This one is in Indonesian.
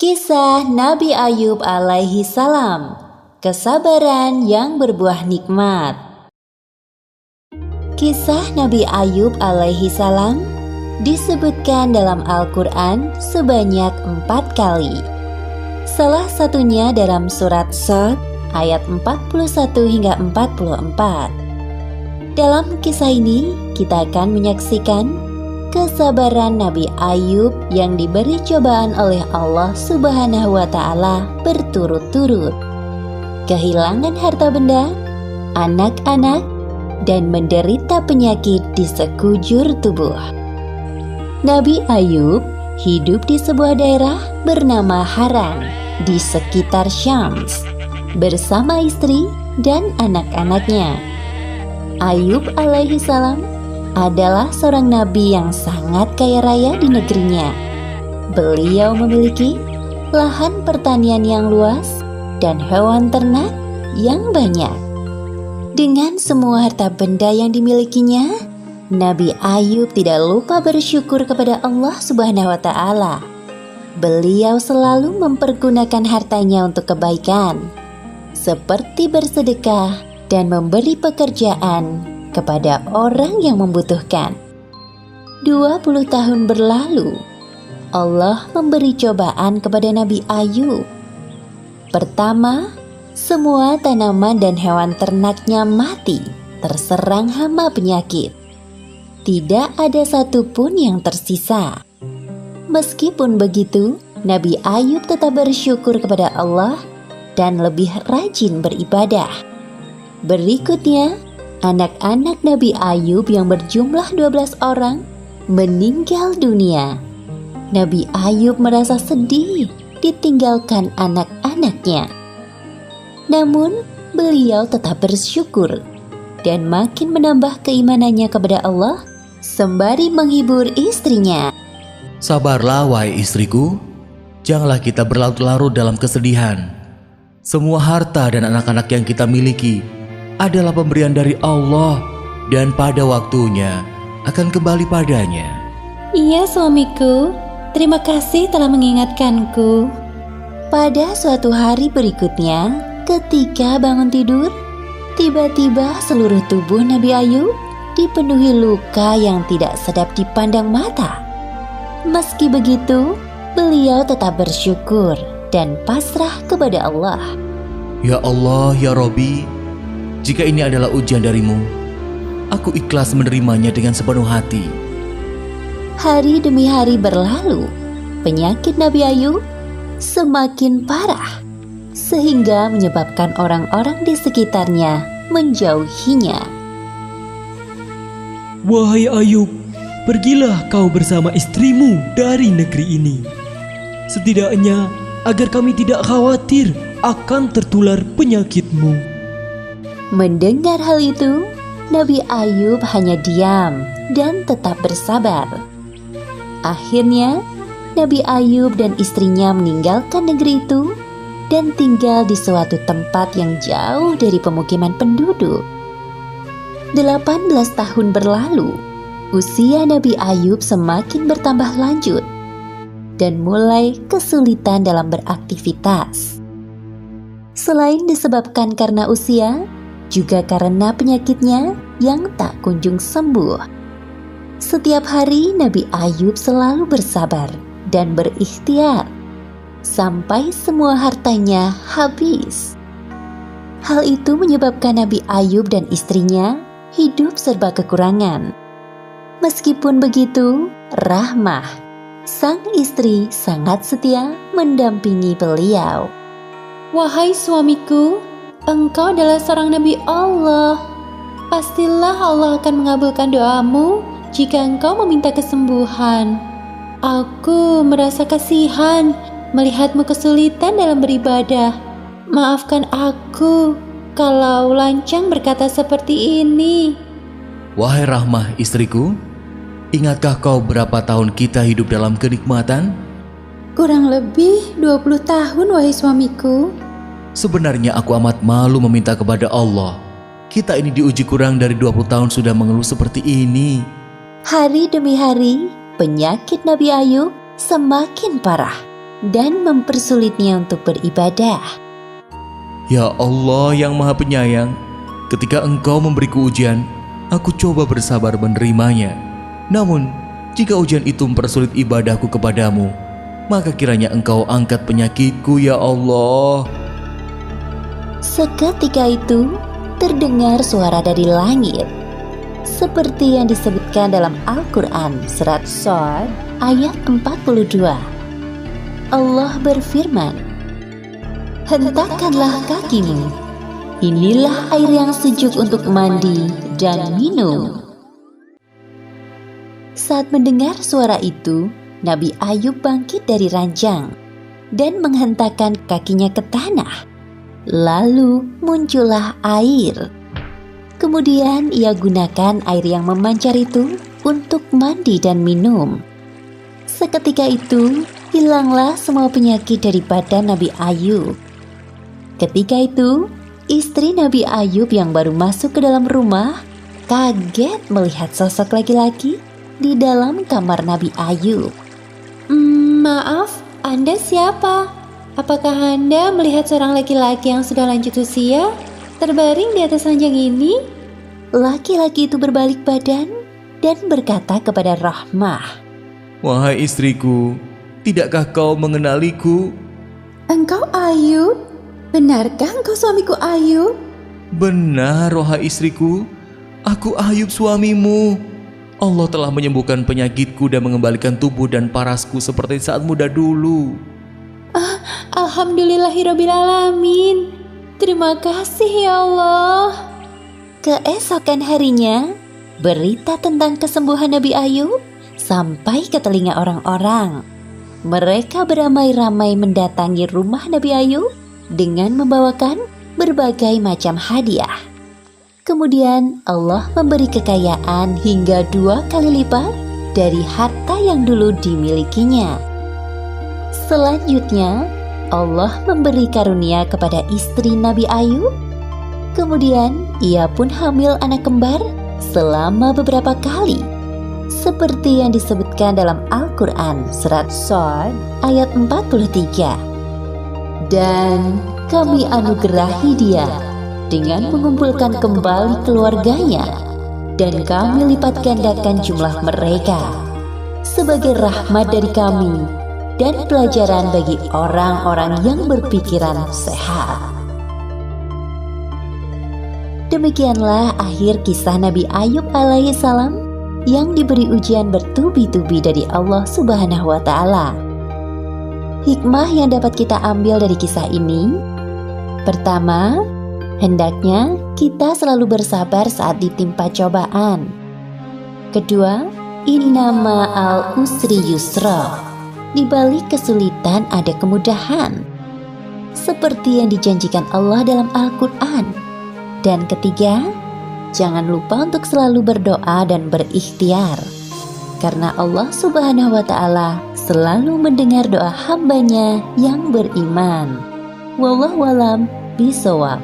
Kisah Nabi Ayub alaihi salam, kesabaran yang berbuah nikmat. Kisah Nabi Ayub alaihi salam disebutkan dalam Al-Quran sebanyak 4 kali. Salah satunya dalam surat Shad ayat 41 hingga 44. Dalam kisah ini kita akan menyaksikan kesabaran Nabi Ayub yang diberi cobaan oleh Allah Subhanahu wa Ta'ala berturut-turut, kehilangan harta benda, anak-anak, dan menderita penyakit di sekujur tubuh. Nabi Ayub hidup di sebuah daerah bernama Haran di sekitar Syams bersama istri dan anak-anaknya. Ayub alaihi salam adalah seorang nabi yang sangat kaya raya di negerinya. Beliau memiliki lahan pertanian yang luas dan hewan ternak yang banyak. Dengan semua harta benda yang dimilikinya, Nabi Ayub tidak lupa bersyukur kepada Allah Subhanahu wa Ta'ala. Beliau selalu mempergunakan hartanya untuk kebaikan, seperti bersedekah dan memberi pekerjaan kepada orang yang membutuhkan. 20 tahun berlalu, Allah memberi cobaan kepada Nabi Ayub. Pertama, semua tanaman dan hewan ternaknya mati, terserang hama penyakit. Tidak ada satupun yang tersisa. Meskipun begitu, Nabi Ayub tetap bersyukur kepada Allah dan lebih rajin beribadah. Berikutnya, anak-anak Nabi Ayub yang berjumlah 12 orang meninggal dunia. Nabi Ayub merasa sedih ditinggalkan anak-anaknya. Namun, beliau tetap bersyukur dan makin menambah keimanannya kepada Allah sembari menghibur istrinya. Sabarlah wahai istriku, janganlah kita berlarut-larut dalam kesedihan. Semua harta dan anak-anak yang kita miliki adalah pemberian dari Allah dan pada waktunya akan kembali padanya. Iya suamiku, terima kasih telah mengingatkanku. Pada suatu hari berikutnya, ketika bangun tidur, tiba-tiba seluruh tubuh Nabi Ayub dipenuhi luka yang tidak sedap dipandang mata. Meski begitu, beliau tetap bersyukur dan pasrah kepada Allah. Ya Allah, ya Robbi, jika ini adalah ujian darimu, aku ikhlas menerimanya dengan sepenuh hati. Hari demi hari berlalu, penyakit Nabi Ayub semakin parah, sehingga menyebabkan orang-orang di sekitarnya menjauhinya. Wahai Ayub, pergilah kau bersama istrimu dari negeri ini. Setidaknya agar kami tidak khawatir akan tertular penyakitmu. Mendengar hal itu, Nabi Ayub hanya diam dan tetap bersabar. Akhirnya, Nabi Ayub dan istrinya meninggalkan negeri itu dan tinggal di suatu tempat yang jauh dari pemukiman penduduk. 18 tahun berlalu, usia Nabi Ayub semakin bertambah lanjut dan mulai kesulitan dalam beraktivitas. Selain disebabkan karena usia, juga karena penyakitnya yang tak kunjung sembuh. Setiap hari Nabi Ayub selalu bersabar dan berikhtiar sampai semua hartanya habis. Hal itu menyebabkan Nabi Ayub dan istrinya hidup serba kekurangan. Meskipun begitu, Rahmah, sang istri, sangat setia mendampingi beliau. Wahai suamiku, engkau adalah seorang Nabi Allah. Pastilah Allah akan mengabulkan doamu jika engkau meminta kesembuhan. Aku merasa kasihan melihatmu kesulitan dalam beribadah. Maafkan aku kalau lancang berkata seperti ini. Wahai Rahmah istriku, ingatkah kau berapa tahun kita hidup dalam kenikmatan? Kurang lebih 20 tahun wahai suamiku. Sebenarnya aku amat malu meminta kepada Allah. Kita ini diuji kurang dari 20 tahun sudah mengeluh seperti ini. Hari demi hari, penyakit Nabi Ayub semakin parah dan mempersulitnya untuk beribadah. Ya Allah yang Maha Penyayang, ketika Engkau memberiku ujian, aku coba bersabar menerimanya. Namun, jika ujian itu mempersulit ibadahku kepadamu, maka kiranya Engkau angkat penyakitku ya Allah. Seketika itu, terdengar suara dari langit. Seperti yang disebutkan dalam Al-Quran surat Shad ayat 42. Allah berfirman, "Hentakkanlah kakimu, inilah air yang sejuk untuk mandi dan minum." Saat mendengar suara itu, Nabi Ayub bangkit dari ranjang dan menghentakkan kakinya ke tanah. Lalu muncullah air. Kemudian ia gunakan air yang memancar itu untuk mandi dan minum. Seketika itu, hilanglah semua penyakit dari badan Nabi Ayub. Ketika itu, istri Nabi Ayub yang baru masuk ke dalam rumah kaget melihat sosok laki-laki di dalam kamar Nabi Ayub. Maaf, Anda siapa? Apakah Anda melihat seorang laki-laki yang sudah lanjut usia terbaring di atas ranjang ini? Laki-laki itu berbalik badan dan berkata kepada Rahmah, Wahai istriku, tidakkah kau mengenaliku? Engkau Ayub? Benarkah engkau suamiku Ayub? Benar, wahai istriku, aku Ayub suamimu. Allah telah menyembuhkan penyakitku dan mengembalikan tubuh dan parasku seperti saat muda dulu. Alhamdulillahirrabbilalamin. Terima kasih ya Allah. Keesokan harinya, berita tentang kesembuhan Nabi Ayub sampai ke telinga orang-orang. Mereka beramai-ramai mendatangi rumah Nabi Ayub dengan membawakan berbagai macam hadiah. Kemudian Allah memberi kekayaan hingga 2 kali lipat dari harta yang dulu dimilikinya. Selanjutnya, Allah memberi karunia kepada istri Nabi Ayub. Kemudian ia pun hamil anak kembar selama beberapa kali, seperti yang disebutkan dalam Al-Quran surat Shad ayat 43. Dan kami anugerahi dia dengan mengumpulkan kembali keluarganya, dan kami lipat gandakan jumlah mereka sebagai rahmat dari kami dan pelajaran bagi orang-orang yang berpikiran sehat. Demikianlah akhir kisah Nabi Ayub alaihissalam yang diberi ujian bertubi-tubi dari Allah Subhanahu wa Ta'ala. Hikmah yang dapat kita ambil dari kisah ini: pertama, hendaknya kita selalu bersabar saat ditimpa cobaan. Kedua, inna ma'al usri yusra, di balik kesulitan ada kemudahan, seperti yang dijanjikan Allah dalam Al-Quran. Dan ketiga, jangan lupa untuk selalu berdoa dan berikhtiar, karena Allah Subhanahu wa Ta'ala selalu mendengar doa hambanya yang beriman. Wallahu a'lam bishawab.